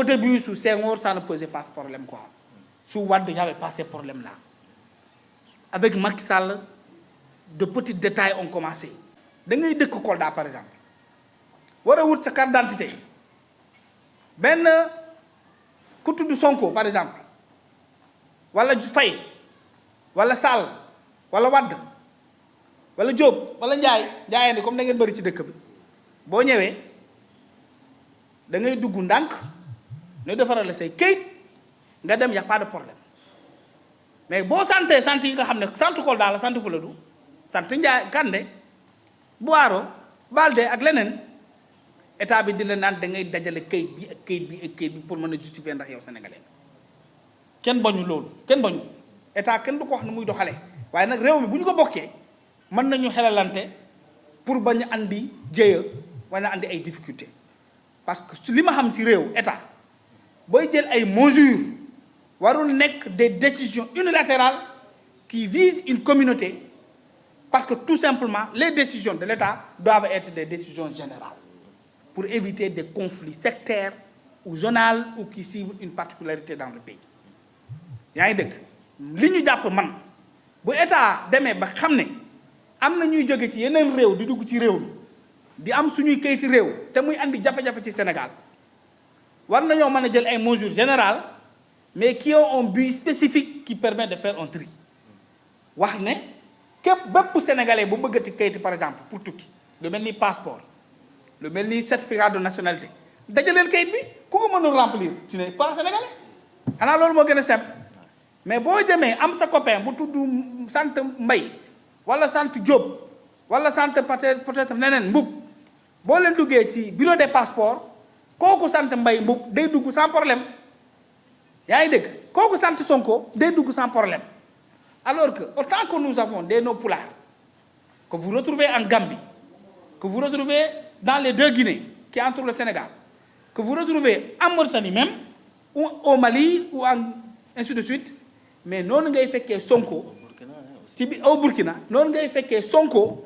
au début sous Senghor ça ne posait pas de problème quoi sous Wade il n'y avait pas ces problèmes là avec Macky Sall de petits détails ont commencé da ngay dëkk Kolda par exemple war a wut sa carte d'identité benn ku tudd Sonko par exemple wala Faye wala Sall wala Wade wala Diop wala Ndiaye comme da ngeen bëri ci dëkk bi boo ñëwee da ngay dugg ndànk ne defaral la say këyit nga dem y a pas de problème mais boo santee sant yi nga xam ne sant Kolda la sant Fuladu sant Ndiaye Kande Boiro Balde ak leneen état bi di la naan da ngay dajale këyit bi ak këyit bi ak këyit bi pour mën a justifier ndax yow sénégalais kenn bañu loolu kenn bañu état kenn du ko wax ne muy doxalee waaye nag réew mi bu ñu ko bokkee mën nañu xelalante pour bañ a andi jéeya bañ a andi ay difficultés parce que su li ma xam ci réew état booy jël ay mesures warul nekk des décisions unilatérales qui visent une communauté parce que tout simplement les décisions de l'État doivent être des décisions générales pour éviter des conflits sectaires ou zonales ou qui ciblent une particularité dans le pays yaa ngi dëgg li ñu jàpp man bu état demee ba xam ne am na ñuy jóge ci yeneen réew di dugg ci réew mi di am suñuy kayiti réew te muy andi jafe-jafe ci Sénégal war nañoo mën a jël ay mesures générales mais qui ont un but spécifique qui permet de faire un tri wax ne képp bépp sénégalais bu bëggati kayiti par exemple pour tukki lu mel ni passeport lu mel ni certificat de nationalité dajaleel kayit bi ku ko mënul remplir tu n'es pas sénégalais xanaa loolu moo gën a simple mais boo demee am sa copain bu tudd sant Mbay wala sant Diop wala sant peut-être neneen Mbub boo leen duggee ci bureau des passeports kooku sant Mbay Mbub day dugg sans problème yaa ngi dégg kooku sant Sonko day dugg sans problème alors que autant que nous avons des nos pulaar que vous retrouvez en Gambie que vous retrouvez dans les deux Guinées qui entourent le Sénégal que vous retrouvez en Mauritanie même ou au Mali ou ainsi de suite mais noonu ngay fekkee Sonko ci biir au Burkina noonu ngay fekkee Sonko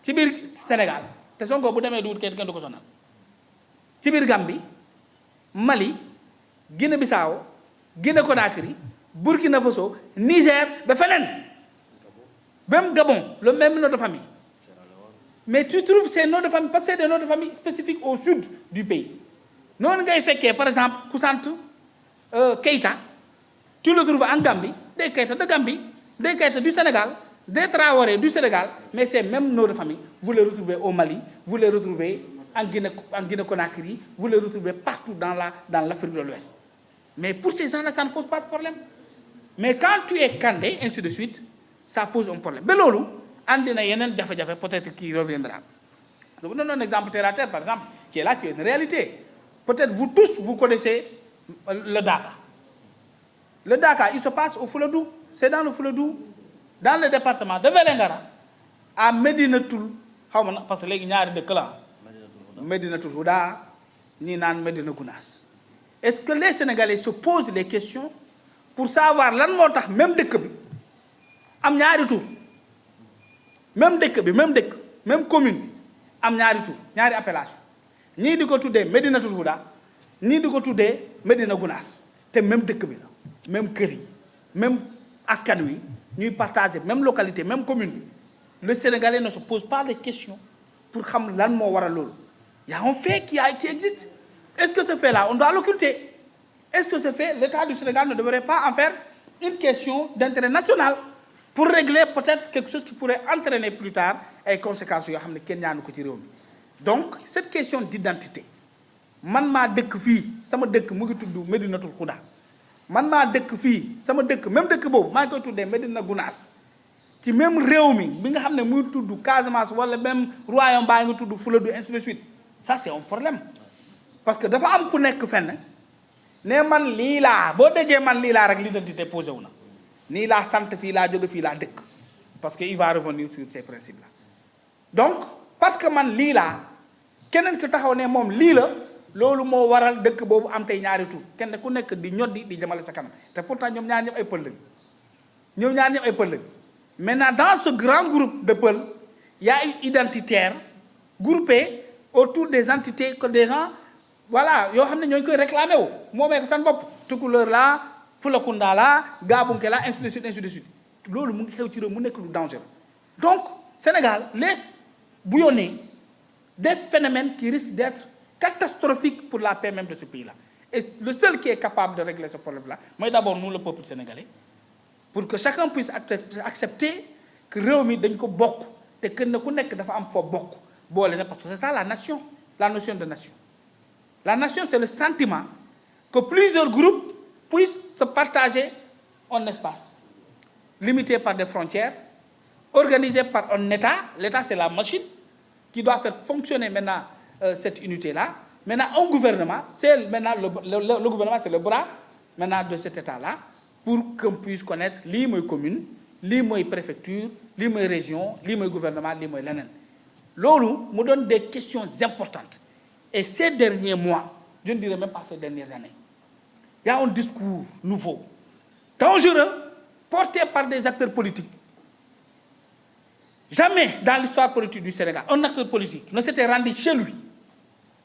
ci biir Sénégal te Sonko bu demee duwut kenn du ko sonal ci biir Gambie Mali Guinée Bissau Guinée Conakry Burkina Faso Niger ba feneen même Gabon le même nom de famille mais tu trouves ces noms de famille parce que c'est des noms de famille spécifiques au sud du pays noonu ngay fekkee par exemple ku sant Keïta tu le trouves en Gambie des Keïta de Gambie des Keïta du Sénégal des Traoré du Sénégal mais ces mêmes noms de famille vous les retrouvez au Mali vous les retrouvez en Guinée Conakry vous les retrouvez partout dans l'Afrique de l'Ouest mais pour ces gens-là ça ne pose pas de problème mais quand tu es Kandé ainsi de suite ça pose un problème ba loolu andi na yeneen jafe-jafe peut-être qui reviendra je vous donne un exemple terre à terre par exemple qui est là qui est une réalité peut-être vous tous vous connaissez le Dakar il se passe au Fouladou c'est dans le Fouladou dans le département de Vélingara à Médinatoul xaw ma na parce que léegi ñaari dëkk la Médinatoul Houda ñii naan Médina Gounass est-ce que les Sénégalais se posent les questions pour savoir lan moo tax même dëkk bi am ñaari tur même dëkk bi même commune bi am ñaari tur ñaari appellation ñii di ko tuddee Médinatoul Houda ñii di ko tuddee Médina Gounass te même dëkk bi la même kër yi même askan wi ñuy partager même localité même commune bi le Sénégalais ne se pose pas de questions pour xam lan moo waral loolu y a un fait qui existe est-ce que ce fait-là on doit l'occulter est-ce que ce fait l'État du Sénégal ne devrait pas en faire une question d'intérêt national pour régler peut-être quelque chose qui pourrait entraîner plus tard ay conséquences yoo xam ne kenn ñaanu ko ci réew mi donc cette question d'identité man maa dëkk fii sama dëkk mu ngi tudd Médinatoul Houda man maa dëkk fii sama dëkk même dëkk boobu maa ngi koy tuddee Médina Gounass ci même réew mi bi nga xam ne muy tudd Casamance wala même royaume baa ngi tudd Fouladou ainsi de suite ça c'est un problème parce que dafa am ku nekk fenn ne man lii laa boo déggee man lii laa rek l'identité posé wu na nii laa sant fii laa jóge fii laa dëkk parce que il va revenir sur ces principes là donc parce que man lii laa keneen ki taxaw ne moom lii la loolu moo waral dëkk boobu am tey ñaari tur kenn ku nekk di ñoddi di jëmale sa kanam te pourtant ñoom ñaar ñëpp ay pël lañ maintenant dans ce grand groupe de Peul il y a une identitaire groupée autour des entités que des gens voilà yoo xam ne ñooñu koy réclamé wu moomee ko seen bopp Tukulóor la Fulakunda la Gaabunke la ainsi de suite ainsi de suite loolu mu ngi xew ci réew mu nekk lu dangereux donc Sénégal laisse bouillonner des phénomènes qui risquent d'être catastrophiques pour la paix même de ce pays-là. Et le seul qui est capable de régler ce problème-là, moi d'abord nous le peuple sénégalais, pour que chacun puisse accepter que réew mi dañ ko bokk te kenn ku nekk dafa am foo bokk boole na parce que c'est ça la nation, la notion de nation. La nation, c'est le sentiment que plusieurs groupes puissent se partager un espace limité par des frontières, organisé par un État. L'État, c'est la machine qui doit faire fonctionner maintenant cette unité-là. Maintenant, un gouvernement, c'est maintenant le gouvernement, c'est le bras maintenant de cet État-là pour qu'on puisse connaître lii mooy commune, lii mooy préfecture, lii mooy région, lii mooy gouvernement, lii mooy leneen. Loolu mu donne des questions importantes. Et ces derniers mois, je ne dirais même pas ces dernières années, il y a un discours nouveau, dangereux, porté par des acteurs politiques. Jamais dans l'histoire politique du Sénégal, un acteur politique ne s'était rendu chez lui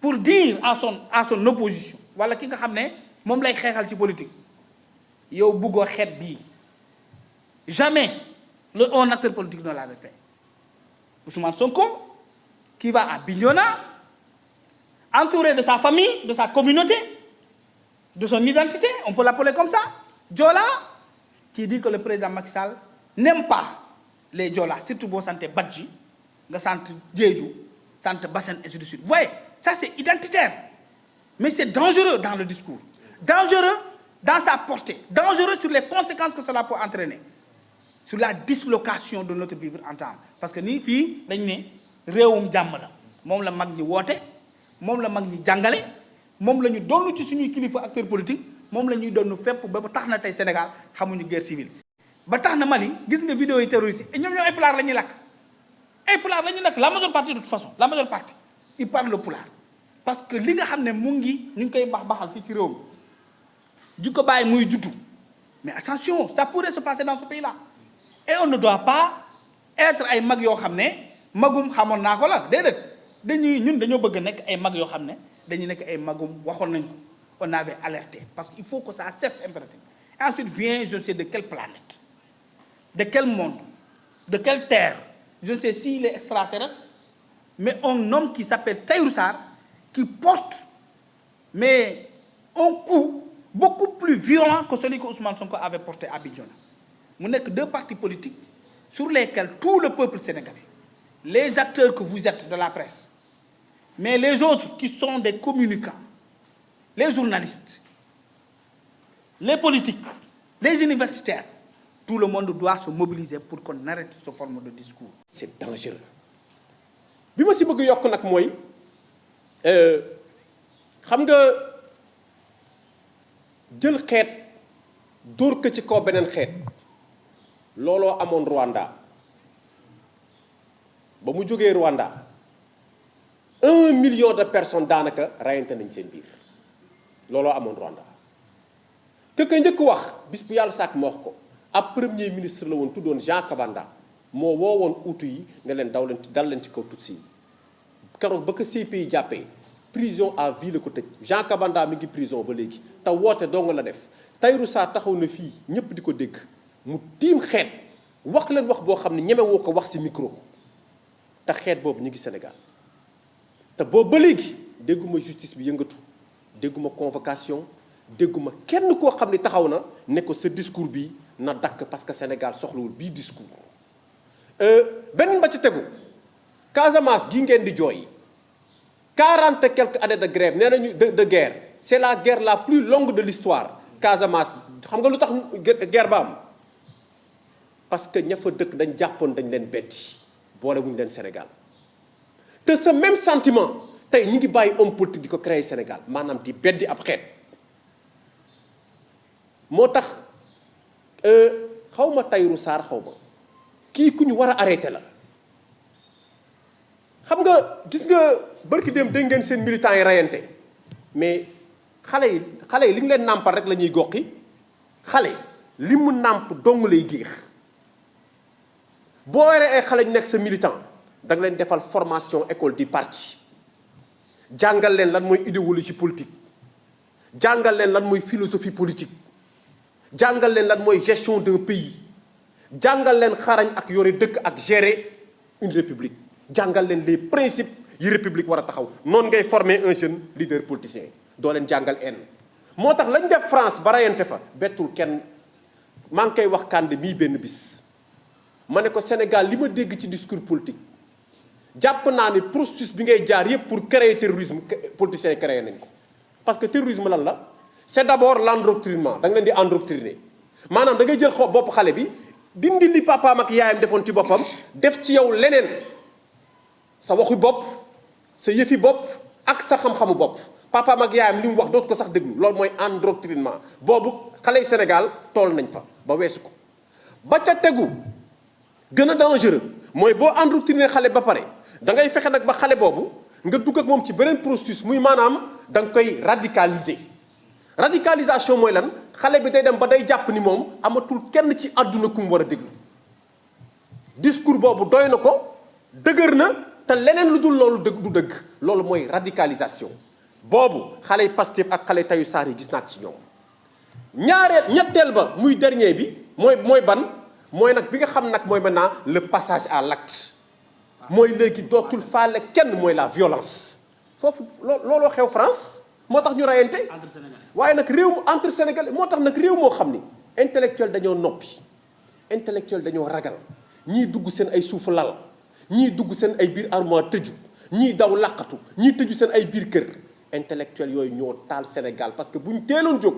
pour dire à son opposition, wala ki nga xam ne moom lay xeexal ci politique, yow bëggoo xeet bii. Jamais un acteur politique ne l'avait fait. Ousmane Sonko, qui va à Bignona, entouré de sa famille, de sa communauté, de son identité, on peut l'appeler comme ça, Diola, qui dit que le président Macky Sall n'aime pas les Diola, surtout boo santé Badji, nga sant Diédhiou, sant Bassène, ainsi de suite. Vous voyez, ça c'est identitaire, mais c'est dangereux dans le discours, dangereux dans sa portée, dangereux sur les conséquences que cela peut entraîner, sur la dislocation de notre vivre ensemble. Parce que nii fii dañ ne réewum jàmm la moom la mag ñi woote, moom la mag ñi jàngale, moom la ñu doon ci suñuy kilifa acteur politique, moom la ñuy doon fépp ba tax na tey Sénégal xamuñu guerre civile. ba tax na Mali gis nga vidéo yi terroriste et ñoom ay pulaar la ñuy lakk ay pulaar la ñuy lakk la majeure partie de toute façon la majeure partie ils parlent le pulaar parce que li nga xam ne mu ngi ñu ngi koy baxal fii ci réew mi di ko bàyyi muy juddu mais attention ça pourrait se passer dans ce pays-là et on ne doit pas être ay mag yoo xam ne magum xamoon naa ko la déedéet ñun dañoo bëgg nekk ay mag yoo xam ne dañuy nekk ay magum waxoon nañ ko on avait alerté parce qu'il faut que ça cesse impérativement. Et ensuite vient je ne sais de quelle planète, de quel monde, de quelle terre, je ne sais s'il est extraterrestre, mais un homme qui s'appelle Tahirou Sarr qui porte mais un coup beaucoup plus violent que celui que Ousmane Sonko avait porté à Bignona. Mu nekk deux partis politiques sur lesquels tout le peuple sénégalais, les acteurs que vous êtes de la presse, mais les autres qui sont des communicants, les journalistes, les politiques, les universitaires, tout le monde doit se mobiliser pour qu'on arrête ce forme de discours. C'est dangereux. bi ma si bëgg yokk nag mooy xam nga jël xeet dóor ko ci kaw beneen xeet looloo amoon Rwanda ba mu jógee Rwanda 1 million de personnes daanaka rayante nañ seen biir looloo amoon Rwanda te ka njëkk wax bis bu yàlla sàkk ma wax ko ab premier ministre la woon tuddoon Jean Kabanda moo woowoon Hutu yi ne leen dal leen ci kaw Tutsi yi keroog ba ko CPI jàppee prison à vie la ko tëj Jean Kabanda mi ngi prison ba léegi te woote dong la def Tahirou Sarr taxaw na fii ñëpp di ko dégg mu tiim xeet wax leen wax boo xam ne ñeme woo ko wax ci micro te xeet boobu ñu ngi Sénégal te boobu ba léegi dégguma justice bi yëngatu dégguma convocation dégguma kenn koo xam ne taxaw na ne ko sa discours bi na dakk parce que Sénégal soxlawul bii discours beneen ba ci tegu Casamance gi ngeen di jooy 40 et quelques années de grève nee nañu de guerre c'est la guerre la plus longue de l'histoire Casamance xam nga lu tax guerre ba am parce que ña fa dëkk dañ jàppoon dañ leen beddi boole wuñu leen Sénégal te ce même sentiment tey ñi ngi bàyyi homme politique di ko créer Sénégal maanaam di beddi ab xeet moo tax xaw ma Tahirou Sarr xaw ma kii ku ñu war a arrêté la xam nga gis nga barki dem dégg ngeen seen militants yi rayante mais xale yi li ñu leen nàmpal rek la ñuy goqi xale li mu nàmp dong lay géex boo waree ay xale ñu nekk sa militant da nga leen defal formation école du parti jàngal leen lan mooy idéologie politique jàngal leen lan mooy philosophie politique jàngal leen lan mooy gestion d'un pays jàngal leen xarañ ak yore dëkk ak gérer une république jàngal leen les principes yi république war a taxaw noonu ngay former un jeune leader politicien doo leen jàngal en moo tax lañ def France ba rayante fa bettul kenn maa ngi koy wax Kandé mii benn bis ma ne ko Sénégal li ma dégg ci discours politique jàpp naa ni processus bi ngay jaar yépp pour créer terrorisme politiciens yi créé nañ ko parce que terrorisme lan la c'est d'abord l'endoctrinement da nga leen di endoctriner maanaam da ngay jël bopp xale bi dindi li papaam ak yaayam defoon ci boppam def ci yow leneen sa waxu bopp sa yëfi bopp ak sa xam-xamu bopp papaam ak yaayam li mu wax dootu ko sax déglu loolu mooy endoctrinement boobu xale yi Sénégal tool nañ fa ba weesu ko ba ca tegu gën a dangereux mooy boo endoctriner xale ba pare da ngay fexe nag ba xale boobu nga dugg ak moom ci beneen processus muy maanaam da nga koy radicaliser radicalisation mooy lan xale bi day dem ba day jàpp ni moom amatul kenn ci àdduna ku mu war a déglu discours boobu doy na ko dëgër na te leneen lu dul loolu dëgg du dëgg loolu mooy radicalisation boobu xale yi Pastef ak xale Tahirou Sarr yi gis naa ci ñoom ñetteel ba muy dernier bi mooy ban mooy nag bi nga xam nag mooy maintenant le passage à l'acte mooy léegi dootul faale kenn mooy la violence foofu looloo xew France moo tax ñu rayante waaye nag réew entre Sénégal moo tax nag réew moo xam ni intellectuel dañoo noppi intellectuel dañoo ragal ñii dugg seen ay suufu lal ñii dugg seen ay biir armoire tëju ñii daw làqatu ñii tëju seen ay biir kër intellectuel yooyu ñoo taal Sénégal parce que buñ teeloon jóg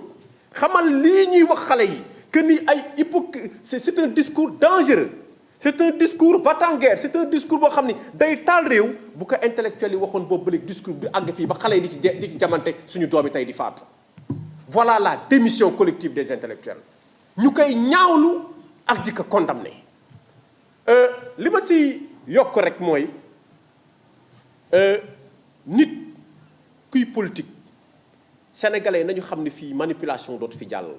xamal lii ñuy wax xale yi que ni ay c'est un discours dangereux c'est un discours va-t-en-guerre c'est un discours boo xam ni day taal réew bu ko intellectuel yi waxoon boobu ba léegi discours bi àgg fii ba xale yi di ci jamante suñu doom yi tey di faatu voilà la démission collective des intellectuels ñu koy ñaawlu ak di ko condamner li ma si yokk rek mooy nit kuy politique sénégalais nañu xam ne fii manipulation dootu fi jàll